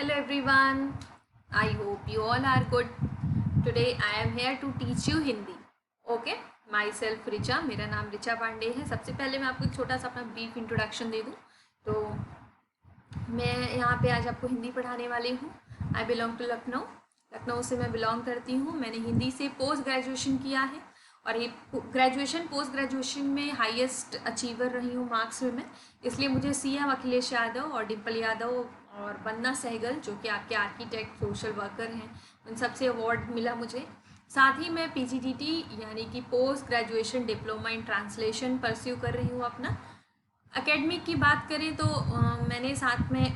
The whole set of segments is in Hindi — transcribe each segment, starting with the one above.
Hello everyone, I hope you all are good. Today I am here to teach you Hindi. Okay, myself Richa, मेरा नाम रिचा पांडे है। सबसे पहले मैं आपको एक छोटा सा अपना ब्रीफ इंट्रोडक्शन दे दूँ तो मैं यहाँ पे आज आपको हिंदी पढ़ाने वाली हूँ। आई बिलोंग टू लखनऊ से मैं बिलोंग करती हूँ। मैंने हिंदी से पोस्ट ग्रेजुएशन किया है और ये ग्रेजुएशन पोस्ट ग्रेजुएशन में हाईएस्ट अचीवर रही हूँ मार्क्स में मैं, इसलिए मुझे सीएम अखिलेश यादव और डिम्पल यादव और वंदना सहगल जो कि आपके आर्किटेक्ट सोशल वर्कर हैं उन सबसे अवार्ड मिला मुझे। साथ ही मैं पीजीडीटी यानी कि post graduation diploma in translation pursue कर रही हूँ अपना। एकेडमिक की बात करें तो मैंने साथ में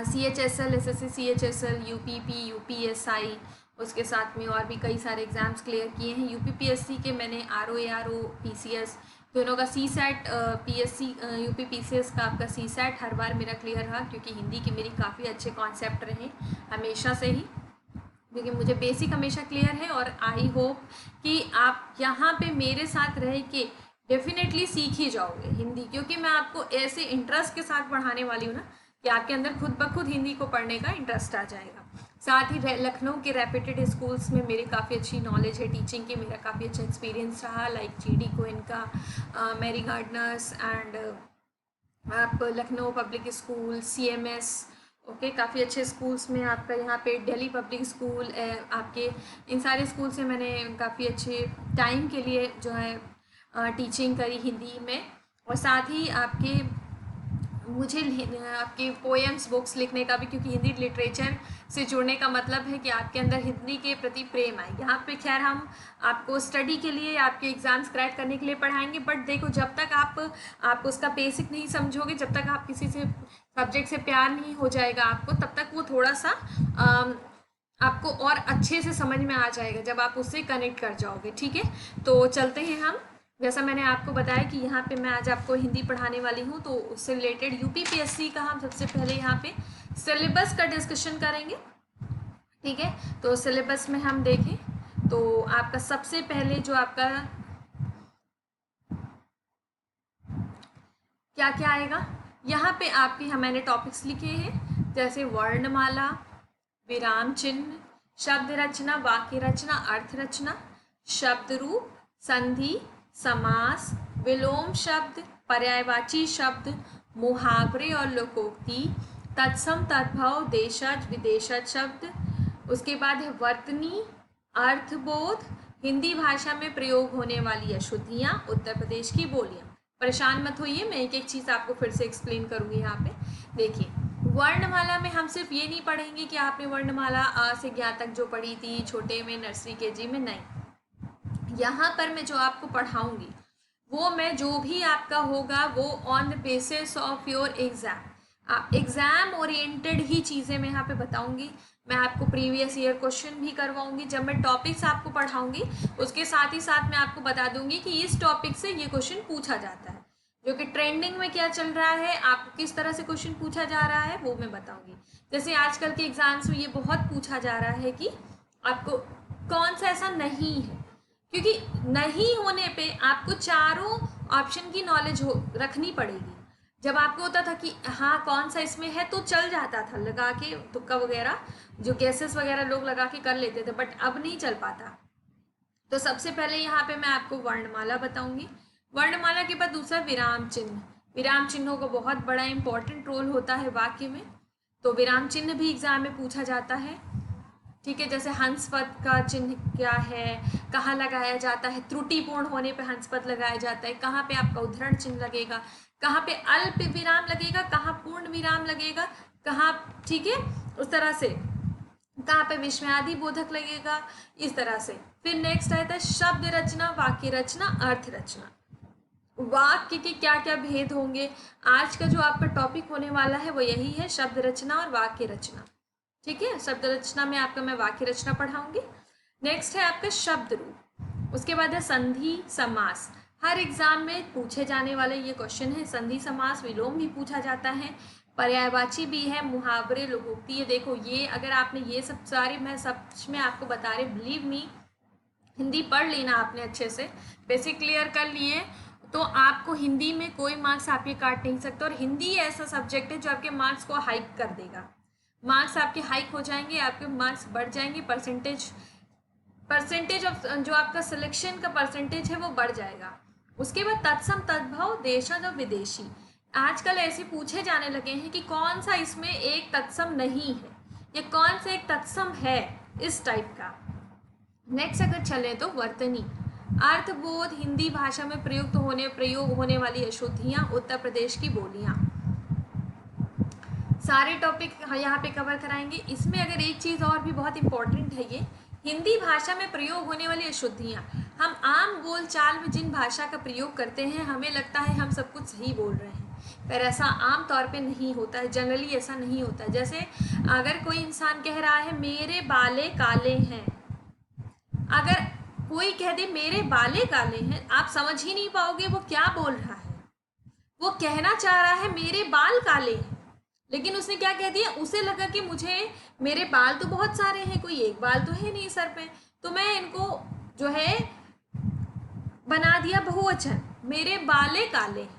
CHSL SSC CHSL UPP UPSI उसके साथ में और भी कई सारे एग्ज़ाम्स क्लियर किए हैं। UPPSC के मैंने RO PCS दोनों का CSAT PSC UPPCS का आपका CSAT हर बार मेरा क्लियर रहा क्योंकि हिंदी के मेरी काफ़ी अच्छे कॉन्सेप्ट रहे हमेशा से ही, क्योंकि मुझे बेसिक हमेशा क्लियर है। और आई होप कि आप यहाँ पे मेरे साथ रह के डेफिनेटली सीख ही जाओगे हिंदी, क्योंकि मैं आपको ऐसे इंटरेस्ट के साथ पढ़ाने वाली हूँ ना कि आपके अंदर खुद ब खुद हिंदी को पढ़ने का इंटरेस्ट आ जाएगा। साथ ही लखनऊ के रेप्यूटेड स्कूल्स में मेरी काफ़ी अच्छी नॉलेज है टीचिंग की, मेरा काफ़ी अच्छा एक्सपीरियंस रहा, like GD Goenka, Mary Gardner's and आप Lucknow public school CMS। Okay, काफ़ी अच्छे स्कूल्स में आपका यहाँ पे दिल्ली पब्लिक स्कूल आपके इन सारे स्कूल से मैंने काफ़ी अच्छे टाइम के लिए जो है टीचिंग करी हिंदी में। और साथ ही आपके मुझे आपके पोएम्स बुक्स लिखने का भी, क्योंकि हिंदी लिटरेचर से जुड़ने का मतलब है कि आपके अंदर हिंदी के प्रति प्रेम आए। यहाँ पे खैर हम आपको स्टडी के लिए आपके एग्ज़ाम्स क्रैक करने के लिए पढ़ाएंगे, बट देखो जब तक आप उसका बेसिक नहीं समझोगे, जब तक आप किसी से सब्जेक्ट से प्यार नहीं हो जाएगा आपको, तब तक वो थोड़ा सा आपको और अच्छे से समझ में आ जाएगा जब आप उससे कनेक्ट कर जाओगे। ठीक है, तो चलते हैं हम। जैसा मैंने आपको बताया कि यहाँ पे मैं आज आपको हिंदी पढ़ाने वाली हूँ, तो उससे रिलेटेड UPPSC का हम सबसे पहले यहाँ पे सिलेबस का डिस्कशन करेंगे। ठीक है, तो सिलेबस में हम देखें तो आपका सबसे पहले जो आपका क्या क्या आएगा, यहाँ पे आपके मैंने टॉपिक्स लिखे हैं जैसे वर्णमाला, विराम चिन्ह, शब्द रचना, वाक्य रचना, अर्थ रचना, शब्द रूप, संधि, समास, विलोम शब्द, पर्यायवाची शब्द, मुहावरे और लोकोक्ति, तत्सम तद्भव, देशज विदेशज शब्द। उसके बाद है वर्तनी, अर्थबोध, हिंदी भाषा में प्रयोग होने वाली अशुद्धियाँ, उत्तर प्रदेश की बोलियाँ। परेशान मत होइए, मैं एक एक चीज़ आपको फिर से एक्सप्लेन करूँगी। यहाँ पे देखिए, वर्णमाला में हम सिर्फ ये नहीं पढ़ेंगे कि आपने वर्णमाला आ से ज्ञा तक जो पढ़ी थी छोटे में, नर्सरी KG में, नहीं। यहाँ पर मैं जो आपको पढ़ाऊँगी वो मैं जो भी आपका होगा वो on the basis of your exam, आप एग्ज़ाम ओरिएंटेड ही चीज़ें मैं यहाँ पे बताऊँगी। मैं आपको प्रीवियस ईयर क्वेश्चन भी करवाऊँगी। जब मैं टॉपिक्स आपको पढ़ाऊँगी उसके साथ ही साथ मैं आपको बता दूँगी कि इस टॉपिक से ये क्वेश्चन पूछा जाता है, जो कि ट्रेंडिंग में क्या चल रहा है, आपको किस तरह से क्वेश्चन पूछा जा रहा है वो मैं बताऊँगी। जैसे आजकल के एग्ज़ाम्स में ये बहुत पूछा जा रहा है कि आपको कौन सा ऐसा नहीं है, क्योंकि नहीं होने पे आपको चारों ऑप्शन की नॉलेज रखनी पड़ेगी। जब आपको होता था कि हाँ कौन सा इसमें है तो चल जाता था, लगा के तुक्का वगैरह जो गैसेस वगैरह लोग लगा के कर लेते थे, बट अब नहीं चल पाता। तो सबसे पहले यहाँ पे मैं आपको वर्णमाला बताऊंगी। वर्णमाला के बाद दूसरा विराम चिन्ह। विराम चिन्हों का बहुत बड़ा इंपॉर्टेंट रोल होता है वाक्य में, तो विराम चिन्ह भी एग्जाम में पूछा जाता है। ठीक है, जैसे हंस पद का चिन्ह क्या है, कहाँ लगाया जाता है, त्रुटिपूर्ण होने पे हंस पद लगाया जाता है, कहाँ पे आपका उद्धरण चिन्ह लगेगा, कहाँ पे अल्प विराम लगेगा, कहाँ पूर्ण विराम लगेगा, कहाँ, ठीक है, उस तरह से कहाँ पे विस्मयादि बोधक लगेगा, इस तरह से। फिर नेक्स्ट आता है शब्द रचना, वाक्य रचना, अर्थ रचना। वाक्य के क्या क्या भेद होंगे, आज का जो आपका टॉपिक होने वाला है वो यही है, शब्द रचना और वाक्य रचना। ठीक है, शब्द रचना में आपका मैं वाक्य रचना पढ़ाऊंगी। नेक्स्ट है आपका शब्द रूप, उसके बाद है संधि समास। हर एग्जाम में पूछे जाने वाले ये क्वेश्चन है। संधि समास विलोम भी पूछा जाता है, पर्यायवाची भी है, मुहावरे लोकोक्ति। ये देखो, ये अगर आपने ये सब सारे मैं सच में आपको बता रही, बिलीव मी, हिंदी पढ़ लेना आपने अच्छे से, बेसिक क्लियर कर लिए तो आपको हिंदी में कोई मार्क्स आपके काट नहीं सकते। और हिंदी ऐसा सब्जेक्ट है जो आपके मार्क्स को हाइक कर देगा। मार्क्स आपके हाइक हो जाएंगे, आपके मार्क्स बढ़ जाएंगे, परसेंटेज ऑफ जो आपका सिलेक्शन का परसेंटेज है वो बढ़ जाएगा। उसके बाद तत्सम तद्भव देशज और विदेशी, आजकल ऐसे पूछे जाने लगे हैं कि कौन सा इसमें एक तत्सम नहीं है या कौन सा एक तत्सम है, इस टाइप का। नेक्स्ट अगर चले तो वर्तनी, अर्थबोध, हिंदी भाषा में प्रयोग होने वाली अशुद्धियाँ, उत्तर प्रदेश की बोलियाँ। सारे टॉपिक यहाँ पे कवर कराएंगे। इसमें अगर एक चीज़ और भी बहुत इंपॉर्टेंट है, ये हिंदी भाषा में प्रयोग होने वाली अशुद्धियाँ। हम आम बोलचाल में जिन भाषा का प्रयोग करते हैं हमें लगता है हम सब कुछ सही बोल रहे हैं, पर ऐसा आम तौर पे नहीं होता है, जनरली ऐसा नहीं होता है। जैसे अगर कोई इंसान कह रहा है मेरे बाले काले हैं, अगर कोई कह दे मेरे बाले काले हैं, आप समझ ही नहीं पाओगे वो क्या बोल रहा है। वो कहना चाह रहा है मेरे बाल काले हैं, लेकिन उसने क्या कह दिया, उसे लगा कि मुझे मेरे बाल तो बहुत सारे हैं, कोई एक बाल तो है नहीं सर पे, तो मैं इनको जो है बना दिया बहुवचन, मेरे बाले काले हैं।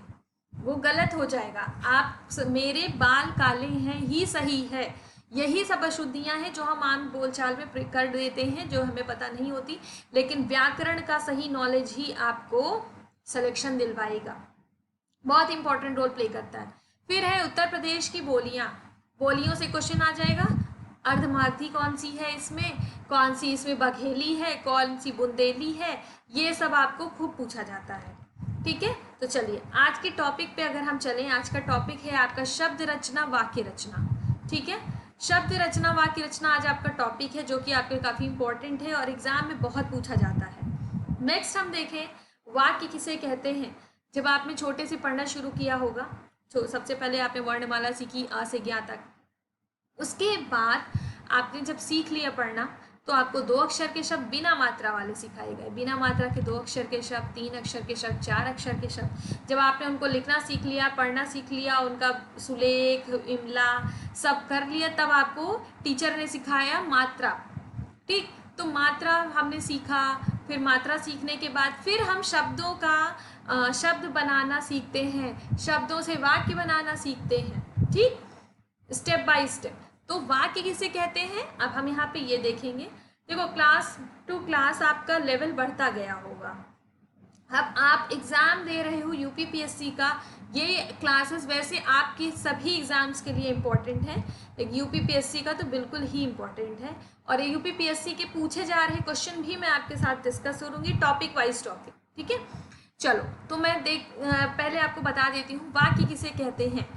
वो गलत हो जाएगा। आप मेरे बाल काले हैं ही सही है। यही सब अशुद्धियाँ हैं जो हम आम बोलचाल में कर देते हैं, जो हमें पता नहीं होती, लेकिन व्याकरण का सही नॉलेज ही आपको सिलेक्शन दिलवाएगा, बहुत इंपॉर्टेंट रोल प्ले करता है। फिर है उत्तर प्रदेश की बोलियाँ, बोलियों से क्वेश्चन आ जाएगा, अर्धमागधी कौन सी है इसमें, कौन सी इसमें बघेली है, कौन सी बुंदेली है, ये सब आपको खूब पूछा जाता है। ठीक है, तो चलिए आज के टॉपिक पे अगर हम चलें, आज का टॉपिक है आपका शब्द रचना वाक्य रचना। ठीक है, शब्द रचना वाक्य रचना आज आपका टॉपिक है, जो कि आपके काफ़ी इंपॉर्टेंट है और एग्जाम में बहुत पूछा जाता है। नेक्स्ट हम देखें वाक्य किसे कहते हैं। जब आपने छोटे से पढ़ना शुरू किया होगा, तो सबसे पहले आपने वर्णमाला सीखी आ से ज्ञा तक, उसके बाद आपने जब सीख लिया पढ़ना तो आपको 2 अक्षर के शब्द बिना मात्रा वाले सिखाए गए, बिना मात्रा के 2 अक्षर के शब्द, 3 अक्षर के शब्द, 4 अक्षर के शब्द। जब आपने उनको लिखना सीख लिया, पढ़ना सीख लिया, उनका सुलेख इमला सब कर लिया, तब आपको टीचर ने सिखाया मात्रा। ठीक, तो मात्रा हमने सीखा, फिर मात्रा सीखने के बाद फिर हम शब्दों का शब्द बनाना सीखते हैं, शब्दों से वाक्य बनाना सीखते हैं। ठीक, स्टेप बाय स्टेप। तो वाक्य किसे कहते हैं, अब हम यहाँ पे ये देखेंगे। देखो क्लास टू क्लास आपका लेवल बढ़ता गया होगा। अब आप एग्ज़ाम दे रहे हो यूपीपीएससी का, ये क्लासेस वैसे आपके सभी एग्ज़ाम्स के लिए इम्पोर्टेंट है, लेकिन यूपीपीएससी का तो बिल्कुल ही इम्पोर्टेंट है। और यूपीपीएससी के पूछे जा रहे क्वेश्चन भी मैं आपके साथ डिस्कस करूँगी, टॉपिक वाइज टॉपिक। ठीक है, चलो तो मैं पहले आपको बता देती हूँ वाक्य किसे कहते हैं।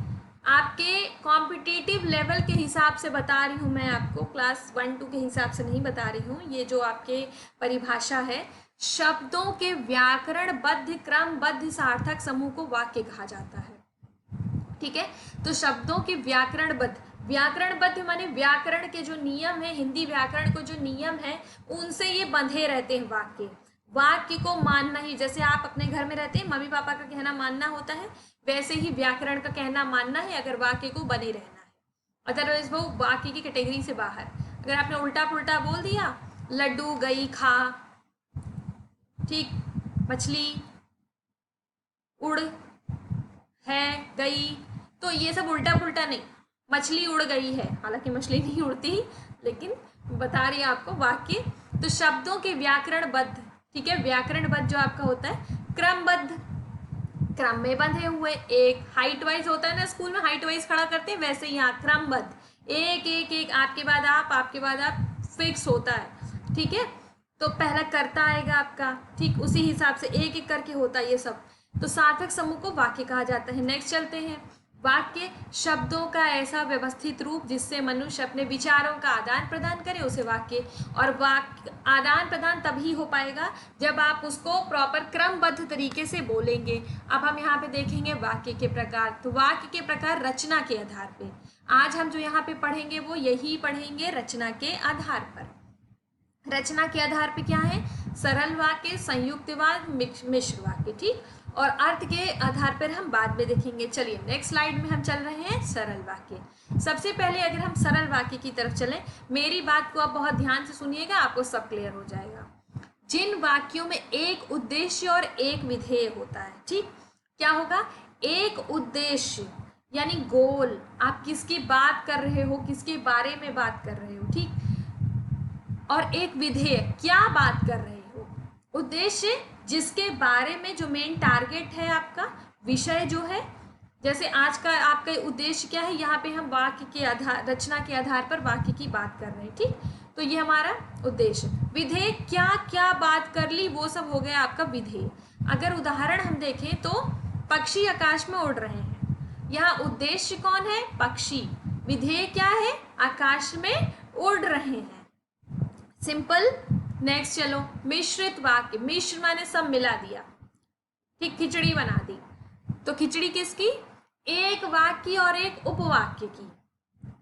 आपके कॉम्पिटिटिव लेवल के हिसाब से बता रही हूँ मैं आपको, क्लास 1-2 के हिसाब से नहीं बता रही हूँ। ये जो आपके परिभाषा है, शब्दों के व्याकरणबद्ध क्रमबद्ध सार्थक समूह को वाक्य कहा जाता है। ठीक है, तो शब्दों के व्याकरणबद्ध माने व्याकरण के जो नियम है, हिंदी व्याकरण को जो नियम है उनसे ये बंधे रहते हैं वाक्य। वाक्य को मानना ही, जैसे आप अपने घर में रहते हैं मम्मी पापा का कहना मानना होता है, वैसे ही व्याकरण का कहना मानना है अगर वाक्य को बने रहना है। अदरवाइज वो वाक्य की कैटेगरी से बाहर। अगर आपने उल्टा पुल्टा बोल दिया, लड्डू गई खा, ठीक, मछली उड़ है गई, तो ये सब उल्टा पुल्टा नहीं। मछली उड़ गई है, हालांकि मछली नहीं उड़ती, लेकिन बता रही है आपको वाक्य। तो शब्दों के व्याकरणबद्ध, ठीक है, व्याकरणबद्ध जो आपका होता है क्रमबद्ध, क्रम में बंधे हुए, एक हाइट वाइज होता है ना, स्कूल में हाइट वाइज खड़ा करते हैं, वैसे यहाँ क्रमबद्ध, एक एक एक आपके बाद आपके बाद आप फिक्स होता है। ठीक है, तो पहला कर्ता आएगा आपका, ठीक, उसी हिसाब से एक एक करके होता है ये सब। तो सार्थक समूह को वाक्य कहा जाता है। नेक्स्ट चलते हैं, वाक्य शब्दों का ऐसा व्यवस्थित रूप जिससे मनुष्य अपने विचारों का आदान प्रदान करे, उसे वाक्य। और वाक्य आदान प्रदान तभी हो पाएगा जब आप उसको प्रॉपर क्रमबद्ध तरीके से बोलेंगे। अब हम यहाँ पे देखेंगे वाक्य के प्रकार। तो वाक्य के प्रकार रचना के आधार पे, आज हम जो यहाँ पे पढ़ेंगे वो यही पढ़ेंगे रचना के आधार पर। रचना के आधार पे क्या है, सरल वाक्य, संयुक्त वाक्य, मिश्र वाक्य। ठीक, और अर्थ के आधार पर हम बाद में देखेंगे। चलिए नेक्स्ट स्लाइड में हम चल रहे हैं सरल वाक्य। सबसे पहले अगर हम सरल वाक्य की तरफ चलें, मेरी बात को आप बहुत ध्यान से सुनिएगा, आपको सब क्लियर हो जाएगा। जिन वाक्यों में एक उद्देश्य और एक विधेय होता है, ठीक, क्या होगा, एक उद्देश्य यानी गोल, आप किसकी बात कर रहे हो, किसके बारे में बात कर रहे हो, ठीक। और एक विधेय, क्या बात कर रहे हो। उद्देश्य, जिसके बारे में जो मेन टारगेट है आपका विषय जो है, जैसे आज का आपका उद्देश्य क्या है, यहाँ पे हम वाक्य के आधार, रचना के आधार पर वाक्य की बात कर रहे हैं, ठीक। तो ये हमारा उद्देश्य। विधेय, क्या क्या बात कर ली, वो सब हो गया आपका विधेय। अगर उदाहरण हम देखें तो पक्षी आकाश में उड़ रहे हैं, यहाँ उद्देश्य कौन है, पक्षी। विधेय क्या है, आकाश में उड़ रहे हैं, सिंपल। नेक्स्ट चलो, मिश्रित वाक्य, मिश्र माने सब मिला दिया, ठीक, खिचड़ी बना दी। तो खिचड़ी किसकी, एक वाक्य और एक उपवाक्य की,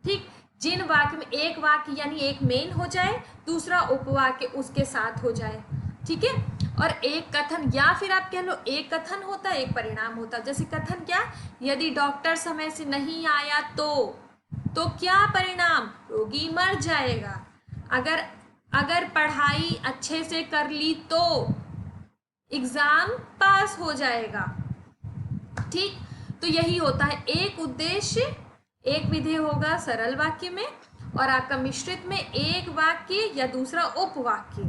ठीक। जिन वाक्य में एक वाक्य यानी एक मेन हो जाए, दूसरा उपवाक्य उसके साथ हो जाए, ठीक है। और एक कथन, या फिर आप कह लो एक कथन होता है, एक परिणाम होता है। जैसे कथन क्या, यदि डॉक्टर समय से नहीं आया तो क्या परिणाम, रोगी मर जाएगा। अगर पढ़ाई अच्छे से कर ली तो एग्जाम पास हो जाएगा, ठीक। तो यही होता है, एक उद्देश्य, एक विधेय होगा सरल वाक्य में, और आपका मिश्रित में एक वाक्य या दूसरा उपवाक्य,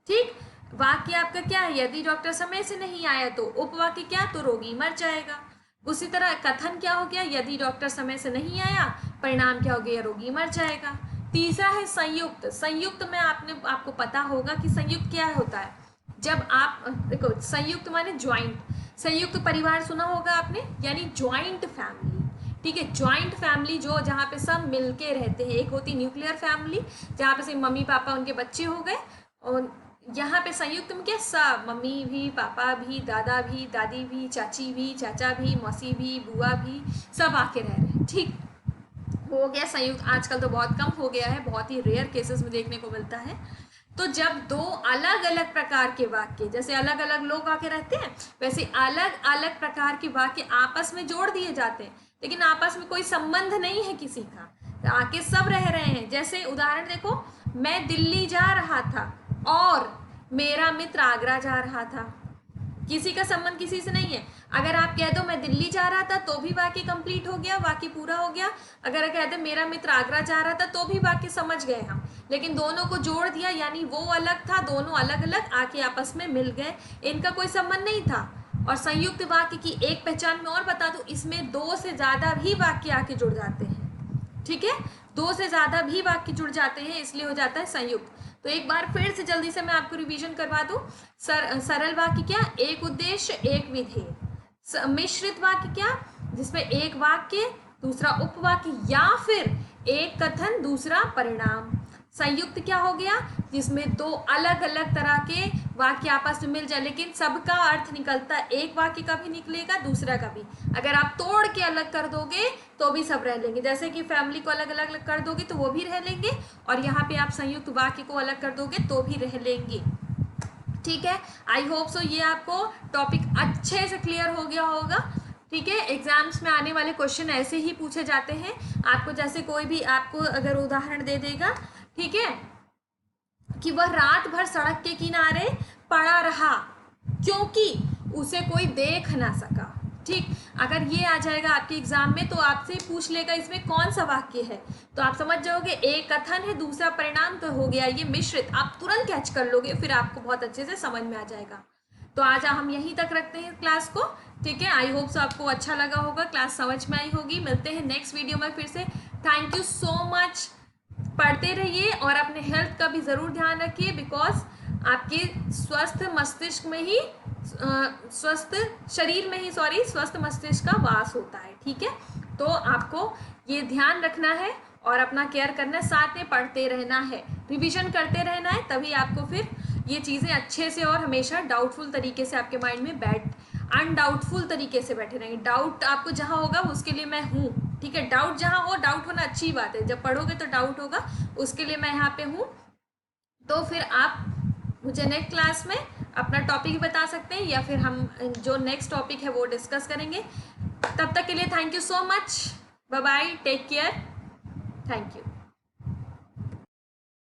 ठीक। वाक्य आपका क्या है, यदि डॉक्टर समय से नहीं आया तो, उपवाक्य क्या, तो रोगी मर जाएगा। उसी तरह कथन क्या हो गया, यदि डॉक्टर समय से नहीं आया, परिणाम क्या हो गया, रोगी मर जाएगा। तीसरा है संयुक्त। संयुक्त में आपको पता होगा कि संयुक्त क्या होता है। जब आप देखो, संयुक्त माने ज्वाइंट, संयुक्त परिवार सुना होगा आपने, यानी ज्वाइंट फैमिली, ठीक है। ज्वाइंट फैमिली जो जहाँ पे सब मिलके रहते हैं। एक होती न्यूक्लियर फैमिली, जहाँ पे सिर्फ मम्मी पापा उनके बच्चे हो गए, और यहाँ पे संयुक्त में क्या, सब, मम्मी भी, पापा भी, दादा भी, दादी भी, चाची भी, चाचा भी, मौसी भी, बुआ भी, सब आके रह रहे हैं, ठीक। हो गया संयुक्त। आजकल तो बहुत कम हो गया है, बहुत ही रेयर केसेस में देखने को मिलता है। तो जब दो अलग अलग प्रकार के वाक्य, जैसे अलग अलग लोग आके रहते हैं, वैसे अलग अलग प्रकार के वाक्य आपस में जोड़ दिए जाते हैं, लेकिन आपस में कोई संबंध नहीं है किसी का, तो आके सब रह रहे हैं। जैसे उदाहरण देखो, मैं दिल्ली जा रहा था और मेरा मित्र आगरा जा रहा था, किसी का संबंध किसी से नहीं है। अगर आप कह दो मैं दिल्ली जा रहा था तो भी वाक्य कंप्लीट हो गया, वाक्य पूरा हो गया। अगर कह दो मेरा मित्र आगरा जा रहा था तो भी वाक्य समझ गए हम, लेकिन दोनों को जोड़ दिया, यानी वो अलग था, दोनों अलग अलग आके आपस में मिल गए, इनका कोई संबंध नहीं था। और संयुक्त वाक्य की एक पहचान में और बता दूं, इसमें दो से ज्यादा भी वाक्य आके जुड़ जाते हैं, ठीक है। दो से ज्यादा भी वाक्य जुड़ जाते हैं, इसलिए हो जाता है संयुक्त। तो एक बार फिर से जल्दी से मैं आपको रिवीजन करवा दूं। सरल वाक्य क्या, एक उद्देश्य एक विधेय। मिश्रित वाक्य क्या, जिसमें एक वाक्य दूसरा उपवाक्य या फिर एक कथन दूसरा परिणाम। संयुक्त क्या हो गया, जिसमें दो अलग अलग तरह के वाक्य आपस में मिल जाए, लेकिन सबका अर्थ निकलता है, एक वाक्य का भी निकलेगा दूसरा का भी। अगर आप तोड़ के अलग कर दोगे तो भी सब रह लेंगे, जैसे कि फैमिली को अलग अलग कर दोगे तो वो भी रह लेंगे, और यहाँ पे आप संयुक्त वाक्य को अलग कर दोगे तो भी रह लेंगे, ठीक है। आई होप सो ये आपको टॉपिक अच्छे से क्लियर हो गया होगा, ठीक है। एग्जाम्स में आने वाले क्वेश्चन ऐसे ही पूछे जाते हैं आपको, जैसे कोई भी आपको अगर उदाहरण दे देगा, ठीक है, कि वह रात भर सड़क के किनारे पड़ा रहा क्योंकि उसे कोई देख ना सका, ठीक। अगर ये आ जाएगा आपके एग्जाम में तो आपसे पूछ लेगा इसमें कौन सा वाक्य है, तो आप समझ जाओगे एक कथन है दूसरा परिणाम, तो हो गया ये मिश्रित, आप तुरंत कैच कर लोगे, फिर आपको बहुत अच्छे से समझ में आ जाएगा। तो आज हम यहीं तक रखते हैं क्लास को, ठीक है। आई होप सो आपको अच्छा लगा होगा, क्लास समझ में आई होगी। मिलते हैं नेक्स्ट वीडियो में फिर से। Thank you so much. पढ़ते रहिए और अपने हेल्थ का भी ज़रूर ध्यान रखिए, बिकॉज आपके स्वस्थ मस्तिष्क में ही स्वस्थ शरीर में ही स्वस्थ मस्तिष्क का वास होता है, ठीक है। तो आपको ये ध्यान रखना है और अपना केयर करना है, साथ में पढ़ते रहना है, रिवीजन करते रहना है, तभी आपको फिर ये चीज़ें अच्छे से और हमेशा डाउटफुल तरीके से आपके माइंड में अनडाउटफुल तरीके से बैठे रहेंगे। डाउट आपको जहाँ होगा उसके लिए मैं हूँ, ठीक है। डाउट जहाँ हो, डाउट होना अच्छी बात है, जब पढ़ोगे तो डाउट होगा, उसके लिए मैं यहाँ पे हूँ। तो फिर आप मुझे नेक्स्ट क्लास में अपना टॉपिक बता सकते हैं, या फिर हम जो नेक्स्ट टॉपिक है वो डिस्कस करेंगे। तब तक के लिए thank you so much, bye bye, take care, thank you.